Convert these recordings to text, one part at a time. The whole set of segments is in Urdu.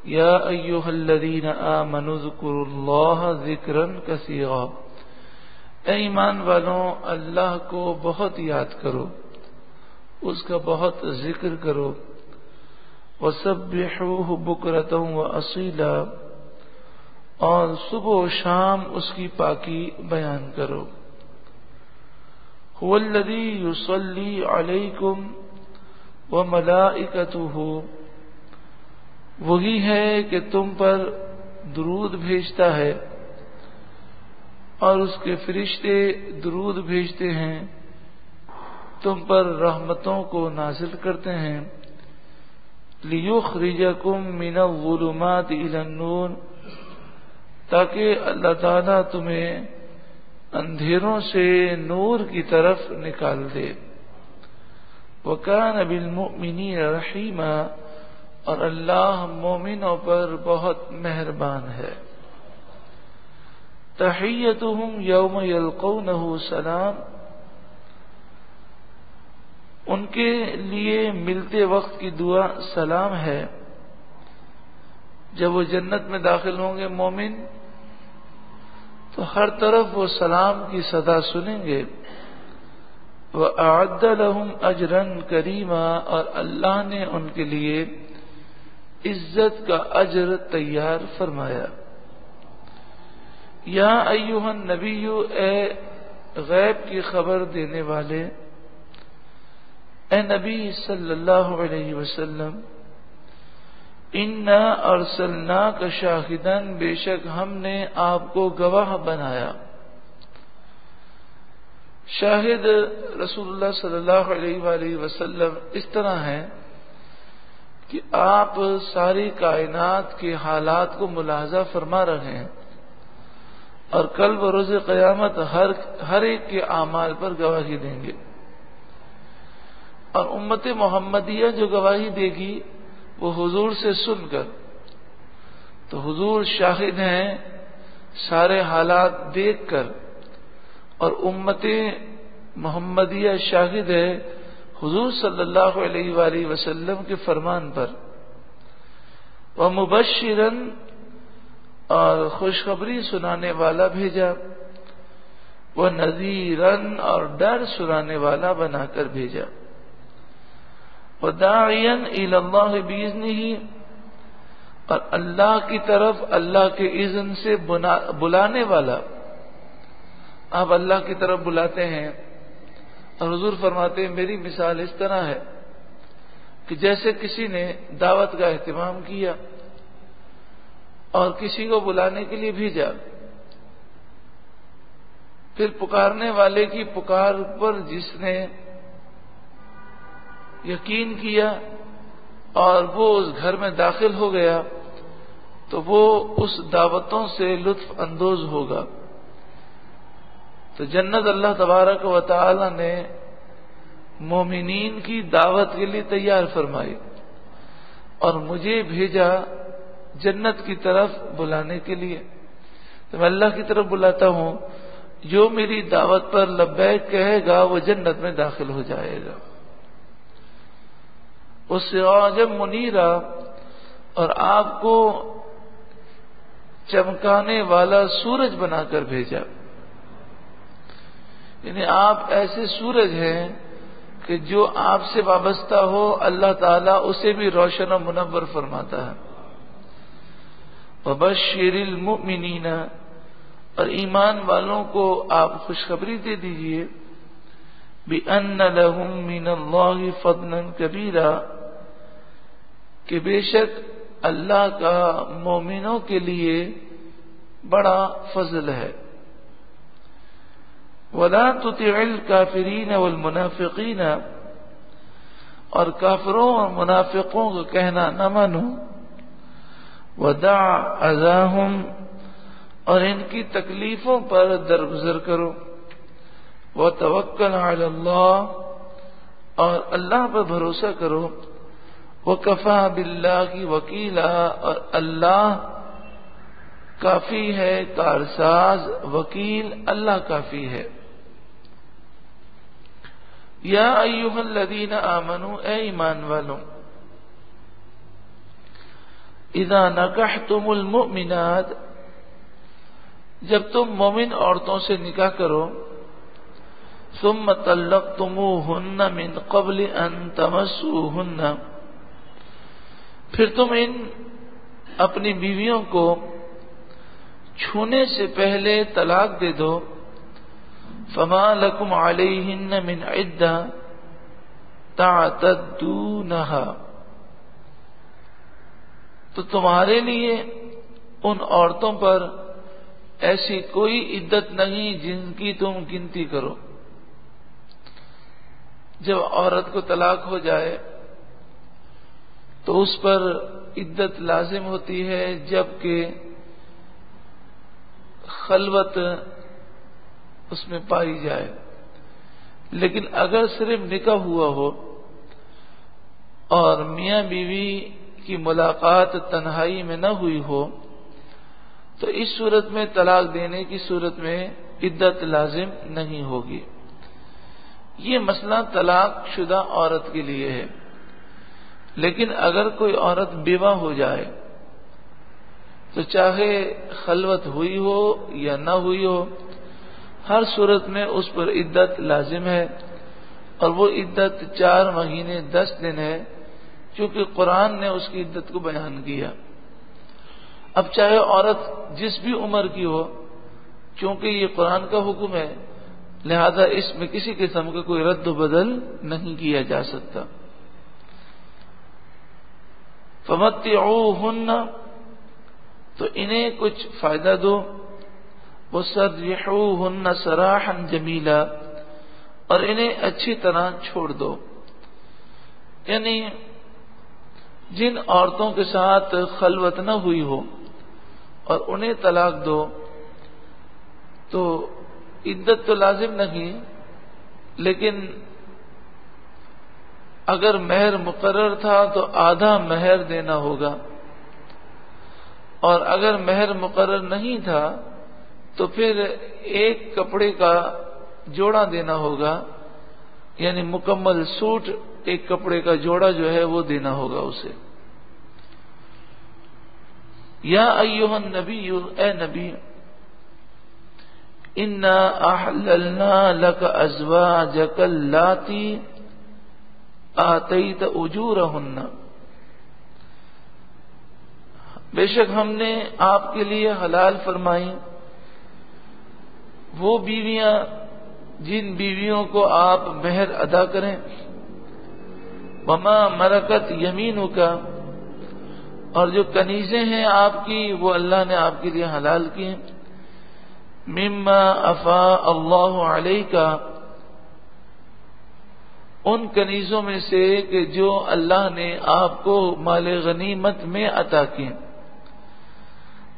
یا ایھا الذین آمنوا اذکروا اللہ ذکرا کثیرا، اے ایمان والوں اللہ کو بہت یاد کرو، اس کا بہت ذکر کرو، وسبحوہ بکرۃ واصیلا، اور صبح و شام اس کی پاکی بیان کرو۔ هو الذی یصلی علیکم وملائکتہ، وہی ہے کہ تم پر درود بھیجتا ہے اور اس کے فرشتے درود بھیجتے ہیں، تم پر رحمتوں کو نازل کرتے ہیں، لیخرجکم من الظلمات الی النور، تاکہ اللہ تعالیٰ تمہیں اندھیروں سے نور کی طرف نکال دے۔ وَكَانَ بِالْمُؤْمِنِينَ رَحِيمًا، اور اللہ مومنوں پر بہت مہربان ہے۔ تحیتہم یوم یلقونہ سلام، ان کے لیے ملتے وقت کی دعا سلام ہے۔ جب وہ جنت میں داخل ہوں گے مومن، تو ہر طرف وہ سلام کی صدا سنیں گے۔ وَأَعَدَّ لَهُمْ أَجْرًا كَرِيمًا، اور اللہ نے ان کے لیے عزت کا اجر تیار فرمایا۔ یا ایھا النبی، اے غیب کی خبر دینے والے، اے نبی صلی اللہ علیہ وسلم، انا ارسلناک شاہدا، بے شک ہم نے آپ کو گواہ بنایا۔ شاہد رسول اللہ صلی اللہ علیہ وآلہ وسلم اس طرح ہے کہ آپ ساری کائنات کے حالات کو ملاحظہ فرما رہے ہیں، اور کل بروز قیامت ہر ایک کے اعمال پر گواہی دیں گے، اور امت محمدیہ جو گواہی دے گی وہ حضور سے سن کر، تو حضور شاہد ہیں سارے حالات دیکھ کر، اور امت محمدیہ شاہد ہے حضور صلی اللہ علیہ وآلہ وسلم کے فرمان پر۔ وَمُبَشِّرًا، اور خوشخبری سنانے والا بھیجا، وَنَذِيرًا، اور ڈر سنانے والا بنا کر بھیجا، وَدَاعِيًا إِلَى اللَّهِ بِإِذْنِهِ، اور اللہ کی طرف اللہ کے اذن سے بلانے والا۔ آپ اللہ کی طرف بلاتے ہیں، اور حضور فرماتے ہیں میری مثال اس طرح ہے کہ جیسے کسی نے دعوت کا اہتمام کیا اور کسی کو بلانے کے لیے بھیجا، پھر پکارنے والے کی پکار پر جس نے یقین کیا اور وہ اس گھر میں داخل ہو گیا، تو وہ اس دعوتوں سے لطف اندوز ہوگا۔ تو جنت اللہ تبارک و تعالی نے مومنین کی دعوت کے لیے تیار فرمائی، اور مجھے بھیجا جنت کی طرف بلانے کے لیے۔ تو میں اللہ کی طرف بلاتا ہوں، جو میری دعوت پر لبیک کہے گا وہ جنت میں داخل ہو جائے گا۔ وَسِرَاجًا مُنِيرًا، اور آپ کو چمکانے والا سورج بنا کر بھیجا، یعنی آپ ایسے سورج ہیں کہ جو آپ سے وابستہ ہو اللہ تعالیٰ اسے بھی روشن و منور فرماتا ہے۔ وَبَشِّرِ الْمُؤْمِنِينَ، اور ایمان والوں کو آپ خوشخبری دے دیجئے، بِأَنَّ لَهُم مِّنَ اللَّهِ فَضْلًا كَبِيرًا، کہ بے شک اللہ کا مومنوں کے لیے بڑا فضل ہے۔ وَلَا تُطِعِ الْكَافِرِينَ وَالْمُنَافِقِينَ، اور کافروں اور منافقوں کا کہنا نہ مانو۔ وَدَعْ أَذَاهُمْ، اور ان کی تکلیفوں پر درگزر کرو۔ وَتَوَكَّلْ عَلَى اللَّهِ، اور اللہ پر بھروسہ کرو۔ وَكَفَى بِاللَّهِ وَكِيلًا، اور اللہ کافی ہے کارساز، وکیل اللہ کافی ہے۔ یا ایھا الذین آمنوا، اے ایمان والوں، اذا نکحتم المؤمنات، جب تم مومن عورتوں سے نکاح کرو، ثم طلقتموہن من قبل ان تمسوہن، پھر تم ان اپنی بیویوں کو چھونے سے پہلے طلاق دے دو، فما لکم علیہن من عدہ تعتدونہا، تو تمہارے لیے ان عورتوں پر ایسی کوئی عدت نہیں جن کی تم گنتی کرو۔ جب عورت کو طلاق ہو جائے تو اس پر عدت لازم ہوتی ہے، جبکہ خلوت اس میں پائی جائے۔ لیکن اگر صرف نکاح ہوا ہو اور میاں بیوی کی ملاقات تنہائی میں نہ ہوئی ہو تو اس صورت میں طلاق دینے کی صورت میں عدت لازم نہیں ہوگی۔ یہ مسئلہ طلاق شدہ عورت کے لیے ہے، لیکن اگر کوئی عورت بیوہ ہو جائے تو چاہے خلوت ہوئی ہو یا نہ ہوئی ہو، ہر صورت میں اس پر عدت لازم ہے، اور وہ عدت 4 مہینے 10 دن ہے، چونکہ قرآن نے اس کی عدت کو بیان کیا۔ اب چاہے عورت جس بھی عمر کی ہو، چونکہ یہ قرآن کا حکم ہے، لہذا اس میں کسی قسم کا کوئی رد و بدل نہیں کیا جا سکتا۔ فمتعوہن، تو انہیں کچھ فائدہ دو، وسرحوہن سراحا جمیلا، اور انہیں اچھی طرح چھوڑ دو، یعنی جن عورتوں کے ساتھ خلوت نہ ہوئی ہو اور انہیں طلاق دو تو عدت تو لازم نہیں، لیکن اگر مہر مقرر تھا تو آدھا مہر دینا ہوگا، اور اگر مہر مقرر نہیں تھا تو پھر ایک کپڑے کا جوڑا دینا ہوگا، یعنی مکمل سوٹ ایک کپڑے کا جوڑا جو ہے وہ دینا ہوگا اسے۔ یا ایھا النبی، اے نبی، انا احللنا لک ازواجک اللاتی آتیت اجورہن، بے شک ہم نے آپ کے لیے حلال فرمائی وہ بیویاں جن بیویوں کو آپ مہر ادا کریں، وما ملکت یمینک، اور جو کنیزیں ہیں آپ کی وہ اللہ نے آپ کے لیے حلال کی، مما افاء اللہ علیک، ان کنیزوں میں سے کہ جو اللہ نے آپ کو مال غنیمت میں عطا کی،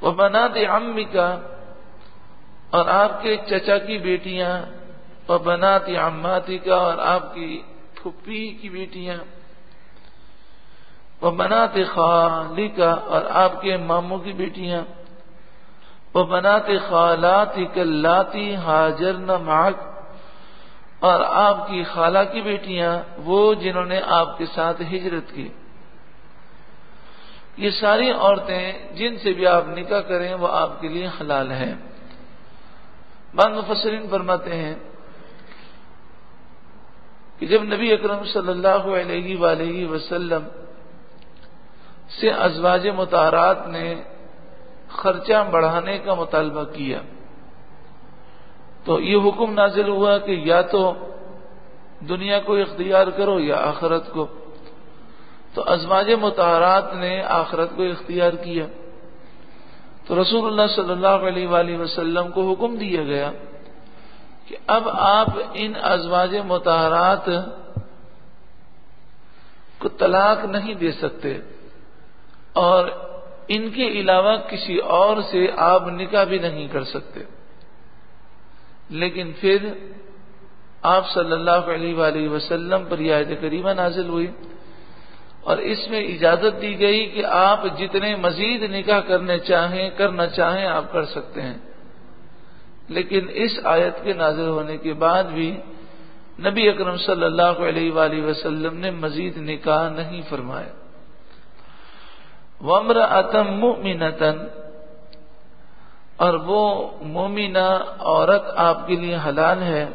وبنات عمک، اور آپ کے چچا کی بیٹیاں، وبنات عماتک، اور آپ کی پھپھی کی بیٹیاں، وبنات خالک، اور آپ کے ماموں کی بیٹیاں، وبنات خالاتک اللاتی ہاجرن معک، اور آپ کی خالہ کی بیٹیاں وہ جنہوں نے آپ کے ساتھ ہجرت کی۔ یہ ساری عورتیں جن سے بھی آپ نکاح کریں وہ آپ کے لیے حلال ہیں۔ بعض مفسرین فرماتے ہیں کہ جب نبی اکرم صلی اللہ علیہ وآلہ وسلم سے ازواج مطہرات نے خرچہ بڑھانے کا مطالبہ کیا تو یہ حکم نازل ہوا کہ یا تو دنیا کو اختیار کرو یا آخرت کو، تو ازواج مطہرات نے آخرت کو اختیار کیا، تو رسول اللہ صلی اللہ علیہ وآلہ وسلم کو حکم دیا گیا کہ اب آپ ان ازواج مطہرات کو طلاق نہیں دے سکتے، اور ان کے علاوہ کسی اور سے آپ نکاح بھی نہیں کر سکتے۔ لیکن پھر آپ صلی اللہ علیہ وآلہ وسلم پر یہ آیت کریمہ نازل ہوئی اور اس میں اجازت دی گئی کہ آپ جتنے مزید نکاح کرنا چاہیں آپ کر سکتے ہیں، لیکن اس آیت کے نازل ہونے کے بعد بھی نبی اکرم صلی اللہ علیہ وآلہ وسلم نے مزید نکاح نہیں فرمایا۔ وامرأۃ مؤمنۃ، اور وہ مومنہ عورت آپ کے لیے حلال ہے،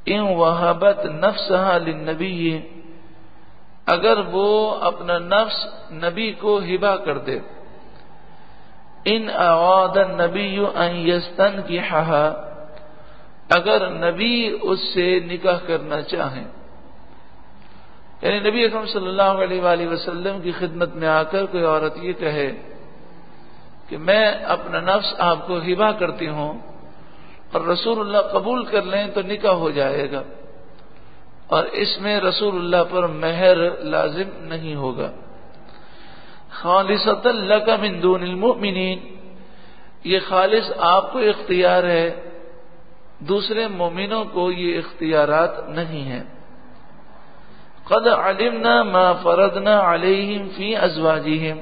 ان وہبت نفسها للنبی، اگر وہ اپنا نفس نبی کو ہبہ کر دے، ان اراد النبی ان یستنکحها، اگر نبی اس سے نکاح کرنا چاہیں، یعنی نبی اکرم صلی اللہ علیہ وآلہ وسلم کی خدمت میں آ کر کوئی عورت یہ کہے کہ میں اپنا نفس آپ کو ہبہ کرتی ہوں، اور رسول اللہ قبول کر لیں تو نکاح ہو جائے گا، اور اس میں رسول اللہ پر مہر لازم نہیں ہوگا۔ خالصۃ لک من دون المؤمنین، یہ خالص آپ کو اختیار ہے، دوسرے مومنوں کو یہ اختیارات نہیں ہیں۔ قد علمنا ما فرضنا علیہم فی ازواجہم،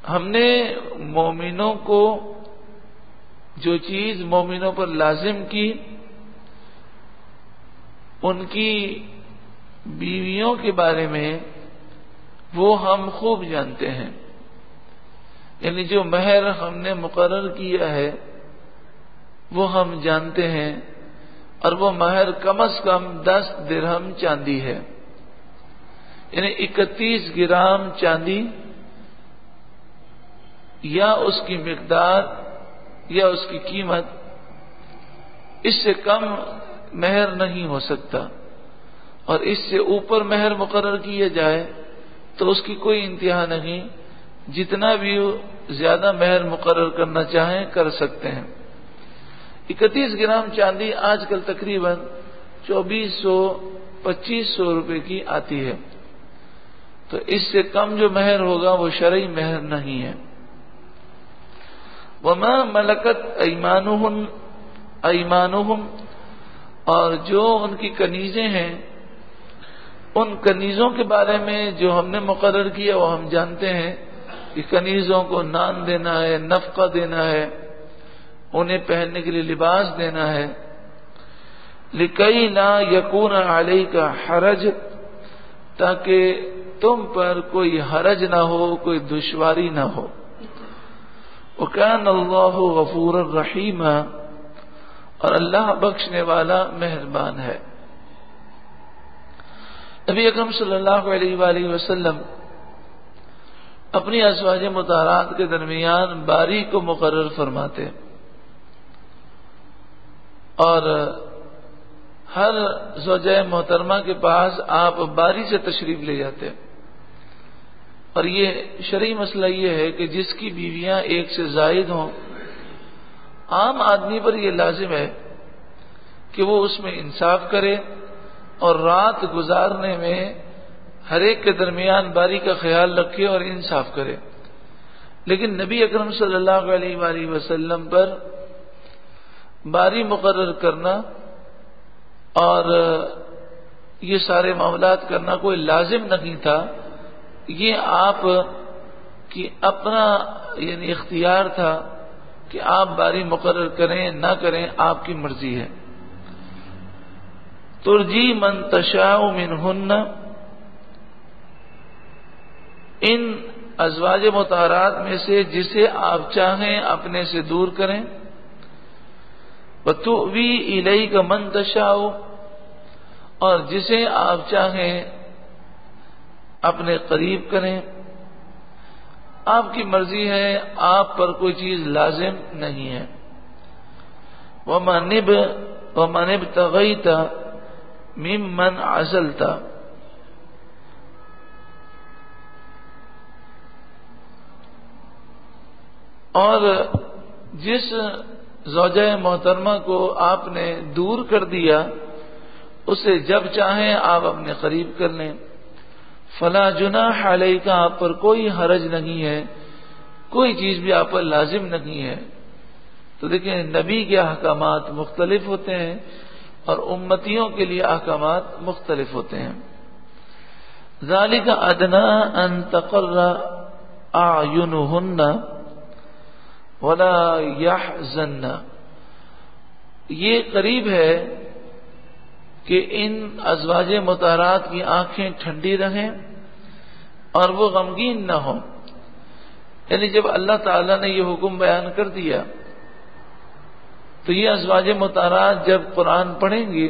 ہم نے مومنوں کو جو چیز مومنوں پر لازم کی ان کی بیویوں کے بارے میں وہ ہم خوب جانتے ہیں، یعنی جو مہر ہم نے مقرر کیا ہے وہ ہم جانتے ہیں، اور وہ مہر کم از کم 10 درہم چاندی ہے، یعنی 31 گرام چاندی، یا اس کی مقدار یا اس کی قیمت، اس سے کم مہر نہیں ہو سکتا، اور اس سے اوپر مہر مقرر کیا جائے تو اس کی کوئی انتہا نہیں، جتنا بھی زیادہ مہر مقرر کرنا چاہیں کر سکتے ہیں۔ 31 گرام چاندی آج کل تقریباً 2400-2500 روپے کی آتی ہے، تو اس سے کم جو مہر ہوگا وہ شرعی مہر نہیں ہے۔ وما ملکت ایمانہم، اور جو ان کی کنیزیں ہیں ان کنیزوں کے بارے میں جو ہم نے مقرر کیا وہ ہم جانتے ہیں کہ کنیزوں کو نان دینا ہے، نفقہ دینا ہے، انہیں پہننے کے لیے لباس دینا ہے۔ لکی لا یکون علیک حرج، تاکہ تم پر کوئی حرج نہ ہو، کوئی دشواری نہ ہو۔ وکان اللہ غفور الرحیم، اور اللہ بخشنے والا مہربان ہے۔ نبی اکرم صلی اللہ علیہ وآلہ وسلم اپنی ازواج مطہرات کے درمیان باری کو مقرر فرماتے، اور ہر زوجہ محترمہ کے پاس آپ باری سے تشریف لے جاتے، اور یہ شرعی مسئلہ یہ ہے کہ جس کی بیویاں ایک سے زائد ہوں، عام آدمی پر یہ لازم ہے کہ وہ اس میں انصاف کرے اور رات گزارنے میں ہر ایک کے درمیان باری کا خیال رکھے اور انصاف کرے، لیکن نبی اکرم صلی اللہ علیہ وآلہ وسلم پر باری مقرر کرنا اور یہ سارے معاملات کرنا کوئی لازم نہیں تھا، یہ آپ کی اپنا یعنی اختیار تھا کہ آپ باری مقرر کریں نہ کریں، آپ کی مرضی ہے۔ ترجی من تشاء منہن، ان ازواج مطہرات میں سے جسے آپ چاہیں اپنے سے دور کریں، وتؤوی الیک من تشاء، اور جسے آپ چاہیں اپنے قریب کریں، آپ کی مرضی ہے، آپ پر کوئی چیز لازم نہیں ہے۔ ومن ابتغیت ممن عزلت، اور جس زوجہ محترمہ کو آپ نے دور کر دیا اسے جب چاہیں آپ اپنے قریب کر لیں، فلا جناح علیک، آپ پر کوئی حرج نہیں ہے، کوئی چیز بھی آپ پر لازم نہیں ہے۔ تو دیکھیں نبی کے احکامات مختلف ہوتے ہیں اور امتیوں کے لیے احکامات مختلف ہوتے ہیں۔ ذالک ادنی ان تقر اعینہن ولا یحزن، یہ قریب ہے کہ ان ازواج مطہرات کی آنکھیں ٹھنڈی رہیں اور وہ غمگین نہ ہوں. یعنی جب اللہ تعالیٰ نے یہ حکم بیان کر دیا تو یہ ازواج مطہرات جب قرآن پڑھیں گی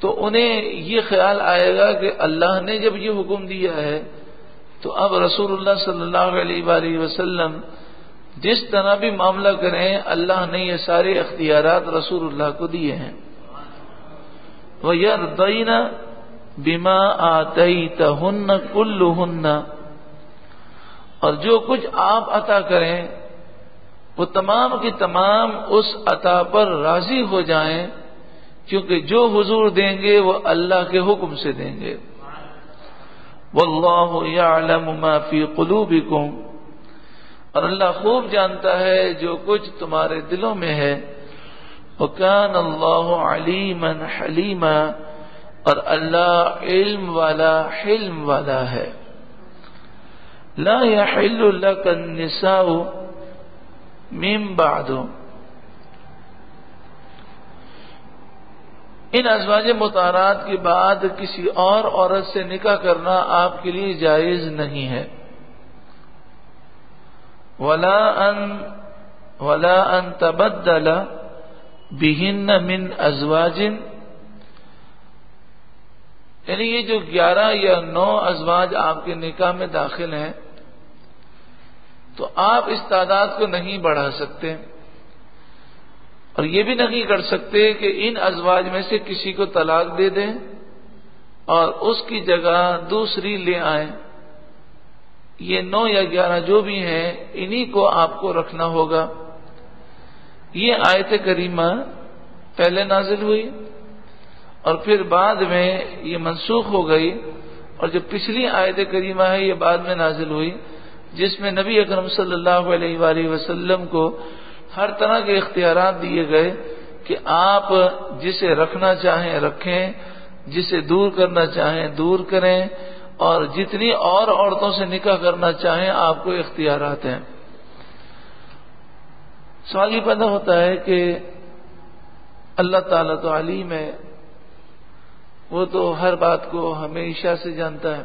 تو انہیں یہ خیال آئے گا کہ اللہ نے جب یہ حکم دیا ہے تو اب رسول اللہ صلی اللہ علیہ وآلہ وسلم جس طرح بھی معاملہ کریں اللہ نے یہ سارے اختیارات رسول اللہ کو دیے ہیں. وَيَرْضَيْنَ بِمَا آتَيْتَهُنَّ كُلُّهُنَّ، اور جو کچھ آپ عطا کریں وہ تمام کی تمام اس عطا پر راضی ہو جائیں، کیونکہ جو حضور دیں گے وہ اللہ کے حکم سے دیں گے. وَاللَّهُ يَعْلَمُ مَا فِي قُلُوبِكُمْ، اور اللہ خوب جانتا ہے جو کچھ تمہارے دلوں میں ہے. وَكَانَ اللَّهُ عَلِيمًا حَلِيمًا، اور اللہ علم والا حلم والا ہے. لَا يَحِلُّ لَكَ النِّسَاءُ مِن بَعْدُ، ان ازواج مطہرات کے بعد کسی اور عورت سے نکاح کرنا آپ کے لیے جائز نہیں ہے. وَلَا أَن تَبَدَّلَ بِهِنَّ مِنْ أَزْوَاجٍ، یعنی یہ جو 11 یا 9 ازواج آپ کے نکاح میں داخل ہیں تو آپ اس تعداد کو نہیں بڑھا سکتے، اور یہ بھی نہیں کر سکتے کہ ان ازواج میں سے کسی کو طلاق دے دیں اور اس کی جگہ دوسری لے آئیں. یہ 9 یا 11 جو بھی ہیں انہی کو آپ کو رکھنا ہوگا. یہ آیت کریمہ پہلے نازل ہوئی اور پھر بعد میں یہ منسوخ ہو گئی، اور جو پچھلی آیت کریمہ ہے یہ بعد میں نازل ہوئی، جس میں نبی اکرم صلی اللہ علیہ وآلہ وسلم کو ہر طرح کے اختیارات دیے گئے کہ آپ جسے رکھنا چاہیں رکھیں، جسے دور کرنا چاہیں دور کریں، اور جتنی اور عورتوں سے نکاح کرنا چاہیں آپ کو اختیارات ہیں. سوال یہ پیدا ہوتا ہے کہ اللہ تعالیٰ تو علیم ہے، وہ تو ہر بات کو ہمیشہ سے جانتا ہے،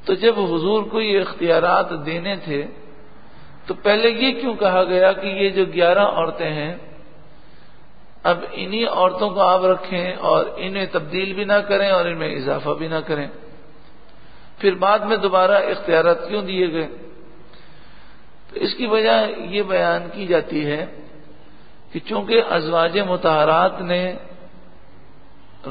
تو جب حضور کو یہ اختیارات دینے تھے تو پہلے یہ کیوں کہا گیا کہ یہ جو 11 عورتیں ہیں اب انہی عورتوں کو آپ رکھیں اور انہیں تبدیل بھی نہ کریں اور ان میں اضافہ بھی نہ کریں؟ پھر بعد میں دوبارہ اختیارات کیوں دیے گئے؟ تو اس کی وجہ یہ بیان کی جاتی ہے کہ چونکہ ازواج مطہرات نے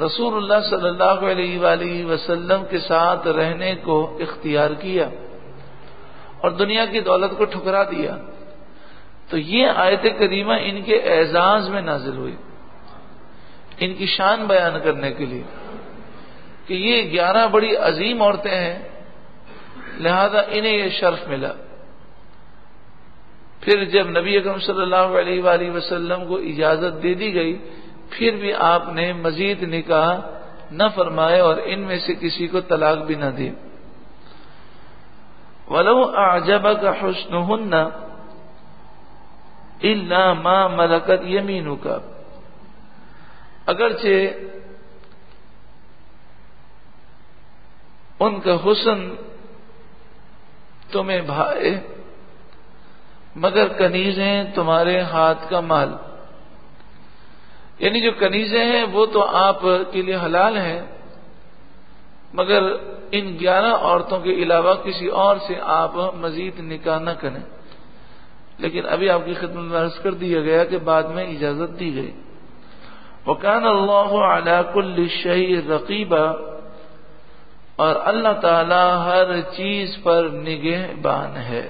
رسول اللہ صلی اللہ علیہ وآلہ وسلم کے ساتھ رہنے کو اختیار کیا اور دنیا کی دولت کو ٹھکرا دیا، تو یہ آیت کریمہ ان کے اعزاز میں نازل ہوئی، ان کی شان بیان کرنے کے لیے کہ یہ 11 بڑی عظیم عورتیں ہیں، لہذا انہیں یہ شرف ملا. پھر جب نبی اکرم صلی اللہ علیہ وآلہ وسلم کو اجازت دے دی گئی پھر بھی آپ نے مزید نکاح نہ فرمائے اور ان میں سے کسی کو طلاق بھی نہ دی. وَلَوْ أَعْجَبَكَ حُسْنُهُنَّ إِلَّا مَا مَلَكَتْ يَمِينُكَ، اگرچہ ان کا حسن تمہیں بھائے مگر کنیزیں تمہارے ہاتھ کا مال، یعنی جو کنیزیں ہیں وہ تو آپ کے لیے حلال ہیں، مگر ان 11 عورتوں کے علاوہ کسی اور سے آپ مزید نکاح نہ کریں. لیکن ابھی آپ کی خدمت میں عرض کر دیا گیا کہ بعد میں اجازت دی گئی. وَكَانَ اللَّهُ عَلَى كُلِّ شَيْءٍ رَقِيبًا، اور اللہ تعالی ہر چیز پر نگہبان ہے.